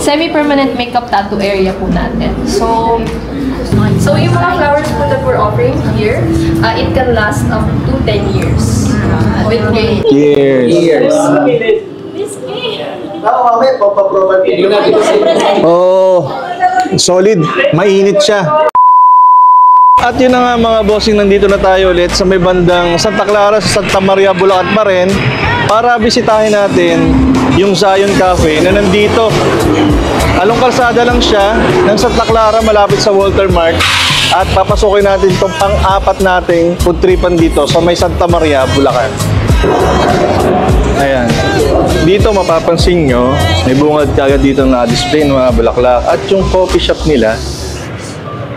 semi-permanent makeup tattoo area po natin. So yung mga flowers po that we're offering here, it can last up to 10 years. With great Years. Oh, solid. Mainit siya. At yun na nga mga bossing, nandito na tayo ulit sa may bandang Santa Clara, sa Santa Maria, Bulacan pa rin, para bisitahin natin yung Zion Cafe na nandito. Along kalsada lang siya ng Santa Clara, malapit sa Walter Mart. At papasukin natin itong pang-apat nating food tripan dito sa may Santa Maria, Bulacan. Ayan. Dito mapapansin nyo, may bungad kagad dito na display ng mga bulaklak. At yung coffee shop nila,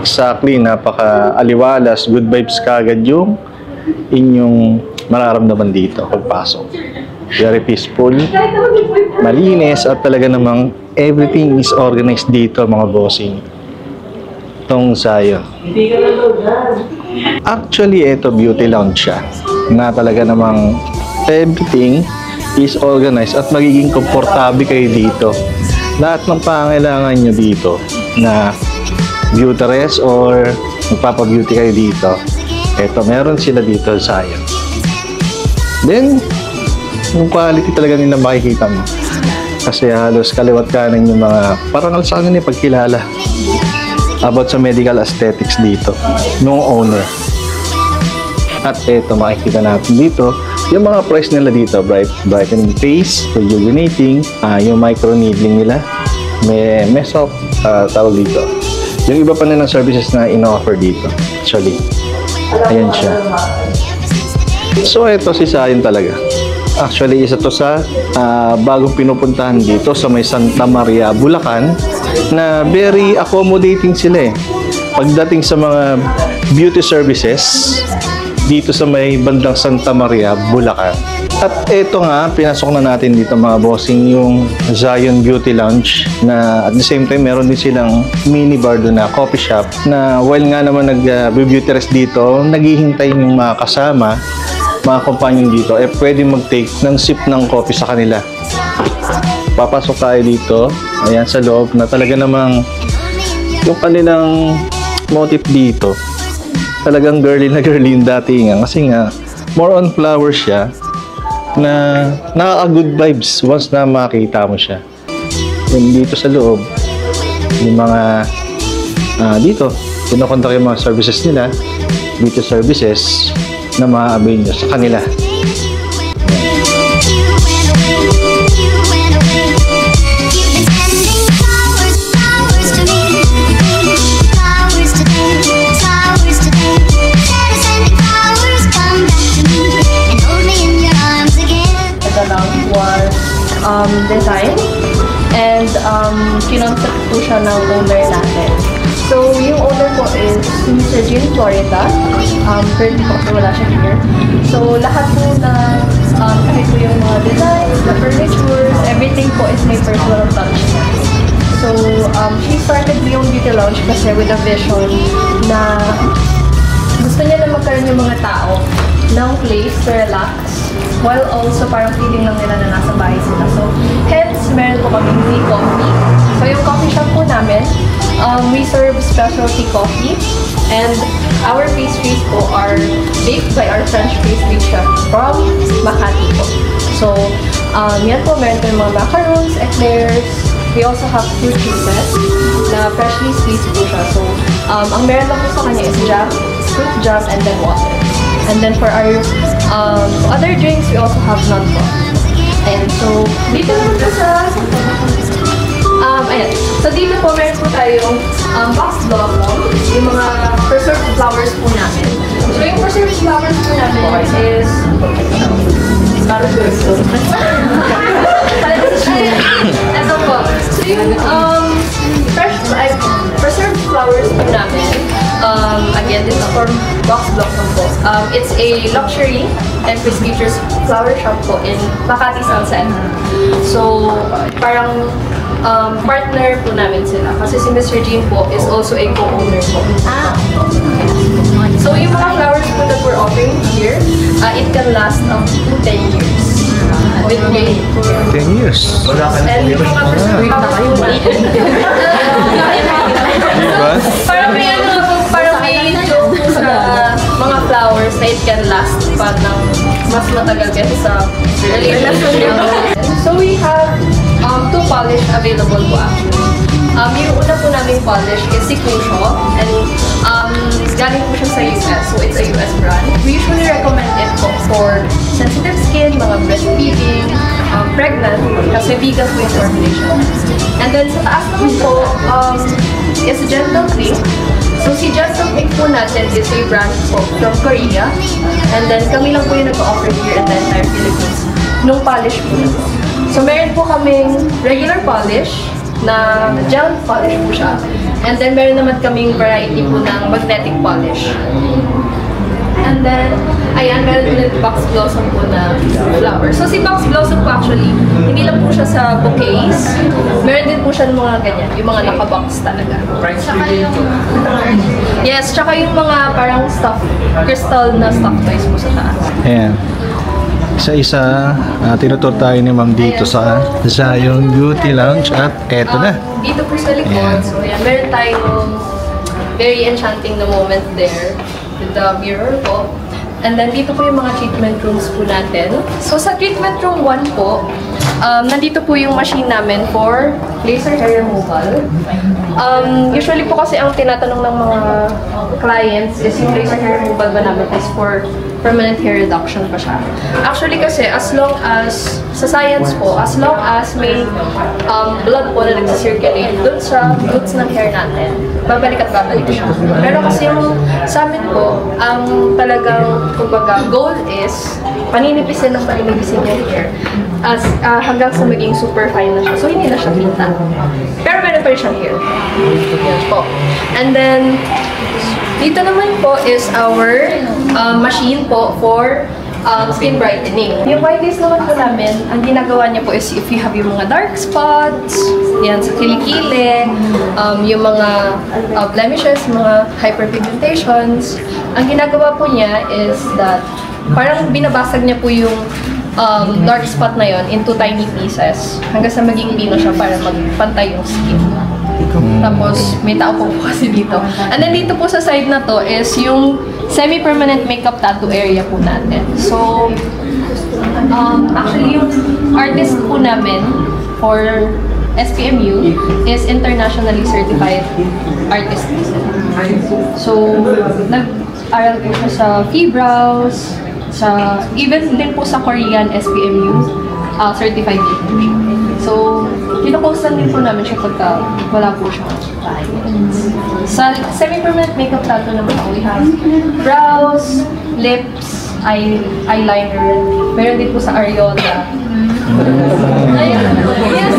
exactly, napaka-aliwalas, good vibes kagad yung inyong mararamdaman dito pagpasok. Very peaceful, malinis, at talaga namang everything is organized dito mga bossing. Itong Zion. Actually, ito beauty lounge siya na talaga namang everything is organized at magiging komportable kayo dito. Lahat ng pangailangan nyo dito na beauty rest or magpapa-beauty kayo dito, eto, meron sila dito sa Zion. Then, yung quality talaga nila makikita mo. Kasi halos kaliwat kanan yung mga, parang sa kanila pagkilala about sa medical aesthetics dito, nung owner. At eto, makikita natin dito, yung mga price nila dito, brightening face, rejuvenating, yung micro-needling nila, may soft, tawag dito. Yung iba pa nilang services na ino-offer dito, actually. Ayan siya. So, ito si Zion talaga. Actually, isa to sa bagong pinupuntahan dito sa may Santa Maria, Bulacan, na very accommodating sila eh. Pagdating sa mga beauty services, dito sa may bandang Santa Maria, Bulacan. At ito nga, pinasok na natin dito mga bossing, yung Zion Beauty Lounge, na at the same time meron din silang mini bar doon na coffee shop, na while nga naman nag-beauty rest dito, naghihintay yung mga kasama, mga companion dito, eh pwede mag-take ng sip ng coffee sa kanila. Papasok tayo dito, ayan sa loob, na talaga namang yung kanilang motif dito, talagang girly na girly yung datingan, kasi nga more on flowers siya, na nakaka-good vibes once na makita mo siya. Yung dito sa loob, yung mga dito, kinokontak yung mga services nila, beauty services na ma-avail nyo sa kanila. Design and kinoncept po siya ng owner natin. So, yung owner po is Mr. Jim Florida. Currently po wala siya here. So, lahat po na kahit po yung mga designs, the furniture, everything po is may personal touch niya. So, she started yung beauty lounge kasi with a vision na gusto niya na magkaroon yung mga tao ng place to relax, while also parang feeling lang nila na nasa bahay sila. So, hence, meron po kami free coffee. So, yung coffee shop po namin, we serve specialty coffee, and our pastries po are baked by our French pastry chef from Makati po. So, yan po, meron po yung mga macarons, eclairs. We also have fruit juices na freshly squeezed po siya. So, ang meron lang po sa kanya is jam, fruit jam, and then water. And then for our other drinks, we also have nut po. And so, dito naman po sa ayan. So, dito po, meron po tayong box block, yung mga preserved flowers po namin. So, yung preserved flowers po namin is ito po. So, yung preserved flowers po namin, again, this is for box block po. It's a luxury and prestigious flower shop po in Makati Sunset. So, parang partner po namin sila. Kasi si Mr. Jim po is also a co-owner po. So, yung mga flowers po that we're offering here, it can last up to 10 years. with me. 10 years. And yung mga personal flowers po natin. Diba? Parang may joke po sa mga flowers na it can last pa ng mas matagal kaysa sa relationship. So we have 2 polish available po actually. Yung una po naming polish is si Cusho, and galing po siya sa US, so it's a US brand. We usually recommend it po for sensitive skin, mga breastfeeding, pregnant, kasi vegan po yung formulation. And then sa taas naman po is Gentle Pink. So si Gentle Pink po natin is a brand po from Korea, and then kami lang po yung nag-offer here in the entire Philippines nung polish po na po. So meron po kaming regular polish, na gel polish po siya. And then, meron naman kaming variety po ng magnetic polish. And then, ayan, meron ulit box blossom po na flower. So, si box blossom po actually, hindi lang po siya sa bouquets. Meron din po siya ng mga ganyan, yung mga nakabox talaga. Tsaka yung, yes, tsaka yung mga parang stuff, crystal na stuff toys po sa taas. Ayan. Isa-isa, tinutur tayo ni Ma'am dito sa Zion Beauty Lounge at eto na. Dito po sa likod, Ayan. so yan, meron tayong very enchanting na moment there with the mirror po. And then dito po yung mga treatment rooms po natin. So sa treatment room 1 po, nandito po yung machine namin for laser hair removal. Usually po kasi ang tinatanong ng mga clients is yung laser hair removal ba namin is for permanent hair reduction pa siya. Actually kasi, as long as, sa science po, as long as may blood po na nag-circulate dun sa roots ng hair natin, babalik at babalik siya. Pero kasi yung sa amin po, ang talagang, kumbaga, goal is paninipisin ng paninipisin yung hair as, hanggang sa maging super fine na siya. So, hindi na siya kita. Pero meron pa rin siyang hair. Yan po. And then, dito naman po is our machine po for skin brightening. Yung whitelist naman po namin, ang ginagawa niya po is if you have yung mga dark spots, yan sa kilikili, yung mga blemishes, mga hyperpigmentations, ang ginagawa po niya is that parang binabasag niya po yung dark spot na yon into tiny pieces hanggang sa maging pino siya para magpantay yung skin. Tapos, may tao po kasi dito. And then dito po sa side na to is yung semi-permanent makeup tattoo area po natin. So, actually yung artist po namin for SPMU is internationally certified artist. So, nag-aral po siya sa Fee-Brows, sa, even din po sa Korean SPMU, certified din po siya. So, kinoposan din po namin siya pagka wala po siya. Sa semi-permanent makeup tattoo naman we have brows, lips, eyeliner. Meron din po sa areola. Ayan. Yes!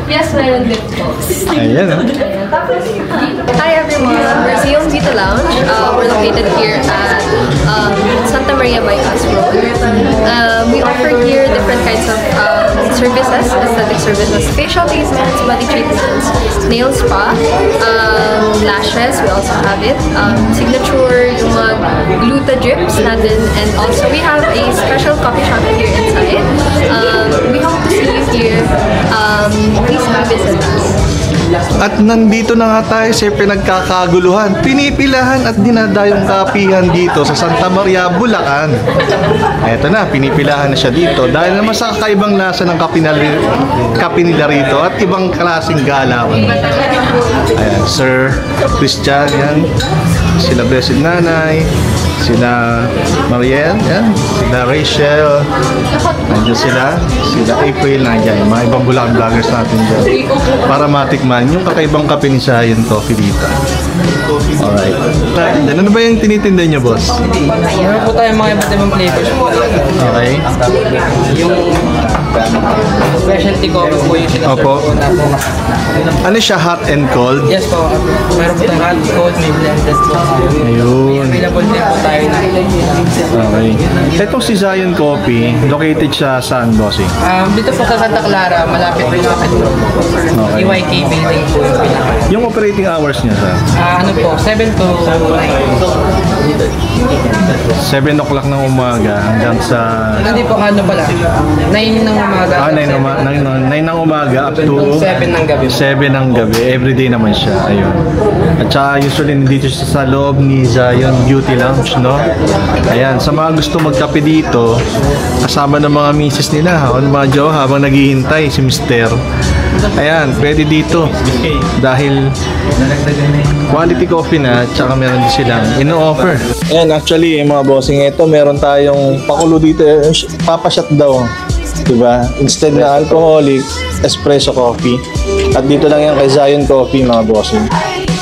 Yes, meron din po. Ayan, Hi everyone, we're Zion Beauty Lounge. We're located here at Santa Maria Bypass Road. We offer here different kinds of services, aesthetic services, facial treatments, body treatments, nail spa, lashes, we also have it, signature, yung mga gluta drips natin, and also we have a special coffee shop here inside. We hope to see you here. Please come visit us. At nandito na nga tayo sa pinagkakaguluhan, pinipilahan at dinadayong kapihan dito sa Santa Maria, Bulacan. Eto na, pinipilahan na siya dito dahil naman sa kakaibang lasa ng kape nila rito at ibang klaseng galawan. Ayan, Sir Christian, yan. Sila Blessed Nanay, sila Mariel, yan. Sila Rachel, nandiyan sila April, nandiyan. Mga ibang Bulacan vloggers natin dyan. Para matikman yung kakaibang kape ni Zion Coffee dito. Alright. Ano ba yung tinitinda niyo, boss? Meron po tayong mga iba't ibang flavors po. Okay. Yung specialty coffee po yung sinaserve Opo. po. Ano siya, hot and cold? Yes po. Meron po tayong hot, cold, may blended po. Ayun. Available din po tayo na. Okay. Itong si Zion Coffee, located siya saan, bossing? Dito po sa Santa Clara, malapit po sa Okay. EYK building po yung pinaka. Yung operating hours niya, sir? Ano po, 7 to 7 o'clock ng umaga hanggang sa... Hindi po, ano pala, 9 ng umaga. 9 ng umaga up to 7 ng gabi. 7 ng gabi. Everyday naman siya. Ayun. At saka usually nandito siya sa loob ni Zion Beauty Lounge, no? Ayan, sa mga gusto magkape dito, kasama ng mga misis nila, o mga jowa habang naghihintay si Mister. Ayan, pwede dito. Dahil quality coffee na, tsaka meron din silang ino-offer. Ayan, actually, mga bossing, ito meron tayong pakulo dito. Papashot daw. Diba? Instead na alcoholic, espresso coffee. At dito lang yan kay Zion Coffee, mga bossing.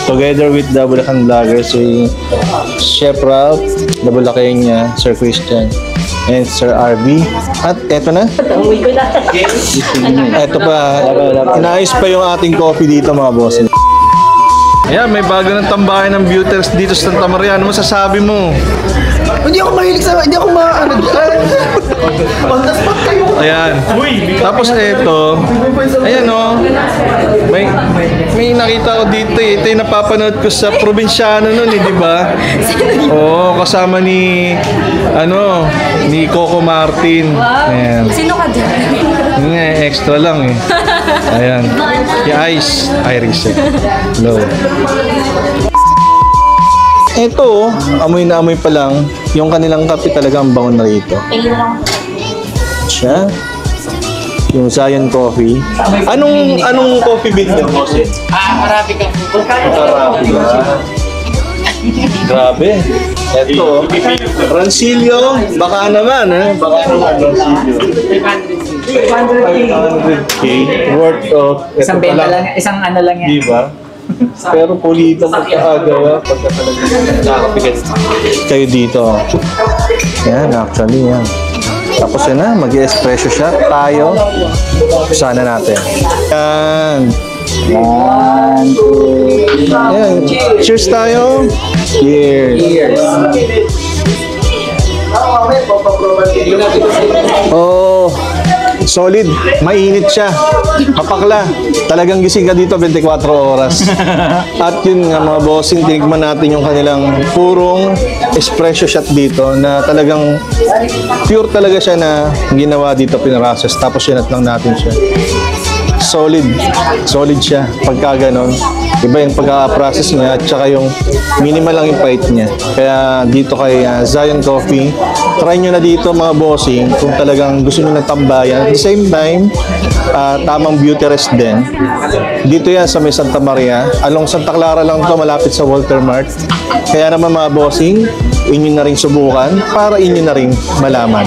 Together with the Bulacan Vloggers, si Chef Ralph, the Bulacania, Sir Christian, and Sir RV. At eto na. Eto pa. Inaayos pa yung ating coffee dito, mga bossing. Ayan, may bago ng tambahan ng Beauters dito sa Santa Maria. Ano masasabi mo? Hindi ako mahilig sa... Hindi ako ano dyan. On the spot kayo. Ayan. Tapos eto, ayan o. May nakita ko dito eh. Ito yung napapanood ko sa probinsyano nun eh, di ba? Oo, kasama ni, ni Coco Martin. Ayan. Sino ka dyan? Yun nga, extra lang eh. Ayan. Yung Iris eh. Hello. Ito, amoy na amoy pa lang. Yung kanilang kape talagang bango na rito. Siya. Yung Zion Coffee. Anong coffee bean din mo, Sid? Arabica po. Arabica. Grabe. Ito, Rancilio. Baka naman, eh. Baka naman, Rancilio. 500K worth of... Isang benta lang, isang ano lang yan. Diba? Pero pulito magkakagawa pagka talaga nakakapigil kayo dito. Yan, actually, yan. Tapos yun na, mag-espresso shot tayo. Sana natin. Yan. Yan. Cheers tayo. Cheers. Oh, solid. Mainit siya. Kapakla. Talagang gising ka dito 24 oras. At yun nga mga bossing, tinigman natin yung kanilang purong espresso shot dito na talagang pure talaga siya na ginawa dito, pinrocess. Tapos sinat lang natin siya. Solid siya pagka ganon. Iba yung pagka-process niya at saka yung minimal lang yung pahit niya. Kaya dito kay Zion Coffee, try nyo na dito mga bossing kung talagang gusto nyo ng tambayan. At the same time, tamang beauty rest din. Dito yan sa may Santa Maria. Along Santa Clara lang to, malapit sa Walter Mart. Kaya naman mga bossing, inyo na rin subukan para inyo na rin malaman.